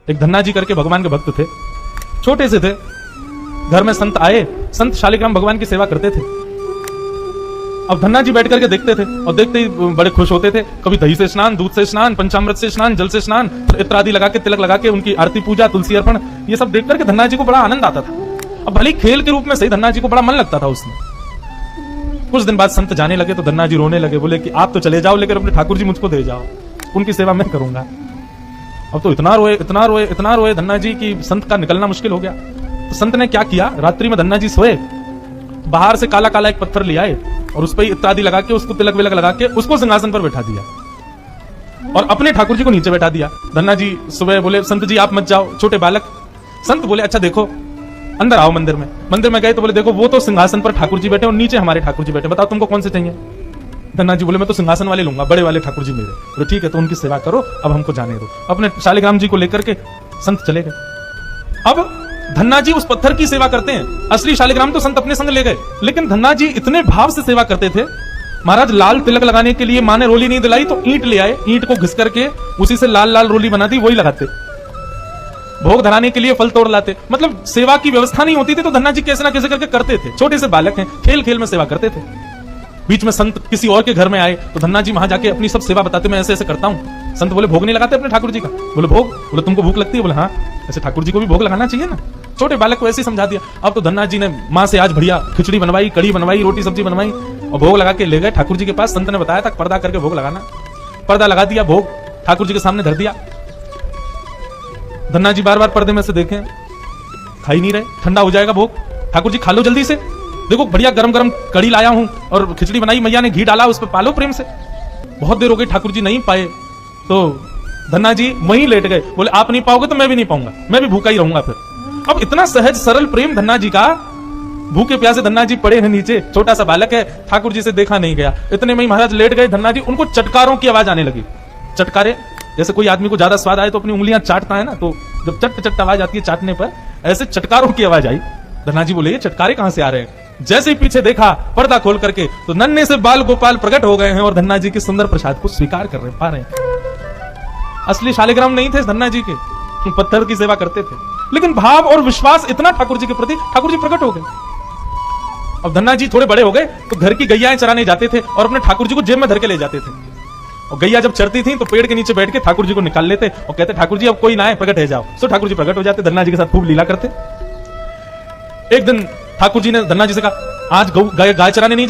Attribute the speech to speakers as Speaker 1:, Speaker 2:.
Speaker 1: एक धन्ना जी करके भगवान के भक्त थे, छोटे से थे। घर में संत आए, संत शालिग्राम भगवान की सेवा करते थे। अब धन्ना जी बैठ करके देखते थे और देखते ही बड़े खुश होते थे। कभी दही से स्नान, दूध से स्नान, पंचामृत से स्नान, जल से स्नान, इत्र आदि लगा के, तिलक लगा के उनकी आरती पूजा, तुलसी अर्पण, ये सब देख करके धन्ना जी को बड़ा आनंद आता था। अब भले खेल के रूप में सही, धन्ना जी को बड़ा मन लगता था उसमें। कुछ दिन बाद संत जाने लगे तो धन्ना जी रोने लगे, बोले कि आप तो चले जाओ, लेकिन अपने ठाकुर जी मुझको दे जाओ, उनकी सेवा मैं करूंगा। अब तो इतना रोए, इतना रोए, इतना रोए धन्ना जी की संत का निकलना मुश्किल हो गया। तो संत ने क्या किया, रात्रि में धन्ना जी सोए, बाहर से काला काला एक पत्थर ले आए और उस पर इत्यादि लगा के, उसको तिलक विलक लगा के उसको सिंहासन पर बैठा दिया और अपने ठाकुर जी को नीचे बैठा दिया। धन्ना जी सुबह बोले, संत जी आप मत जाओ, छोटे बालक। संत बोले, अच्छा देखो, अंदर आओ मंदिर में। मंदिर में गए तो बोले, देखो वो तो सिंहासन पर ठाकुर जी बैठे और नीचे हमारे ठाकुर जी बैठे, बताओ तुमको कौन से चाहिए। धन्ना जी बोले, मैं तो सिंहासन वाले लूंगा, बड़े वाले ठाकुर जी मेरे। बोले ठीक है, तो उनकी सेवा करो, अब हमको जाने दो। अपने शालिग्राम जी को लेकर के संत चले गए। अब धन्ना जी उस पत्थर की सेवा करते हैं, असली शालिग्राम तो संत अपने संग ले गए, लेकिन धन्ना जी इतने भाव से सेवा करते थे। महाराज लाल तिलक लगाने के लिए माँ ने रोली नहीं दिलाई तो ईंट ले आए, ईंट को घिस करके उसी से लाल लाल रोली बना दी, वही लगाते। भोग धराने के लिए फल तोड़ लाते। मतलब सेवा की व्यवस्था नहीं होती थी तो धन्ना जी कैसे ना कैसे करके करते थे। छोटे से बालक हैं, खेल खेल में सेवा करते थे। बीच में संत किसी और के घर में आए तो धन्ना जी वहां जाके अपनी सब सेवा बताते, मैं ऐसे ऐसे करता हूं। संत बोले, भोग नहीं लगाते अपने ठाकुर जी का? बोले भोग। बोले तुमको भूख लगती है? बोले हाँ, ऐसे ठाकुर जी को भी भोग लगाना चाहिए ना। छोटे बालक को ऐसे ही समझा दिया। अब तो धन्ना जी ने माँ से आज बढ़िया खिचड़ी बनवाई, कड़ी बनवाई, रोटी सब्जी बनवाई और भोग लगा के ले गए ठाकुर जी के पास। संत ने बताया था पर्दा करके भोग लगाना, पर्दा लगा दिया, भोग ठाकुर जी के सामने धर दिया। धन्ना जी बार बार पर्दे में से देखें, खा ही नहीं रहे, ठंडा हो जाएगा भोग। ठाकुर जी खा लो जल्दी से, देखो बढ़िया गरम गरम कड़ी लाया हूं और खिचड़ी बनाई, मैया ने घी डाला, उस पर पालो प्रेम से। बहुत देर हो गई, ठाकुर जी नहीं पाए तो धन्ना जी वहीं लेट गए। बोले आप नहीं पाओगे तो मैं भी नहीं पाऊंगा, मैं भी भूखा ही रहूंगा फिर। अब इतना सहज सरल प्रेम धन्ना जी का। भूखे प्यासे धन्ना जी पड़े हैं नीचे, छोटा सा बालक है, ठाकुर जी से देखा नहीं गया। इतने में ही महाराज लेट गए धन्ना जी, उनको चटकारों की आवाज आने लगी। चटकारे जैसे कोई आदमी को ज्यादा स्वाद आए तो अपनी उंगलियां चाटता है ना, तो जब चट चट आवाज आती है चाटने पर, ऐसे चटकारों की आवाज आई। धन्ना जी बोले, ये चटकारे कहां से आ रहे हैं? जैसे ही पीछे देखा पर्दा खोल करके तो नन्हे से बाल गोपाल प्रकट हो गए हैं और धन्ना जी के सुंदर प्रसाद को स्वीकार कर पा रहे हैं। असली शालिग्राम नहीं थे धन्ना जी के, पत्थर की सेवा करते थे, लेकिन भाव और विश्वास इतना ठाकुर जी के प्रति, ठाकुर जी प्रकट हो गए। अब धन्ना जी थोड़े बड़े हो गए तो घर की गैयाएं चराने जाते थे और अपने ठाकुर जी को जेब में धर के ले जाते थे। और गैया जब चरती थी तो पेड़ के नीचे बैठ के ठाकुर जी को निकाल लेते और कहते, ठाकुर जी अब कोई ना है, प्रकट है जाओ। सो ठाकुर जी प्रकट हो जाते, धन्ना जी के साथ खूब लीला करते। एक दिन ठाकुर जी ने धन्ना जी से कहा, आज गाय चराने नहीं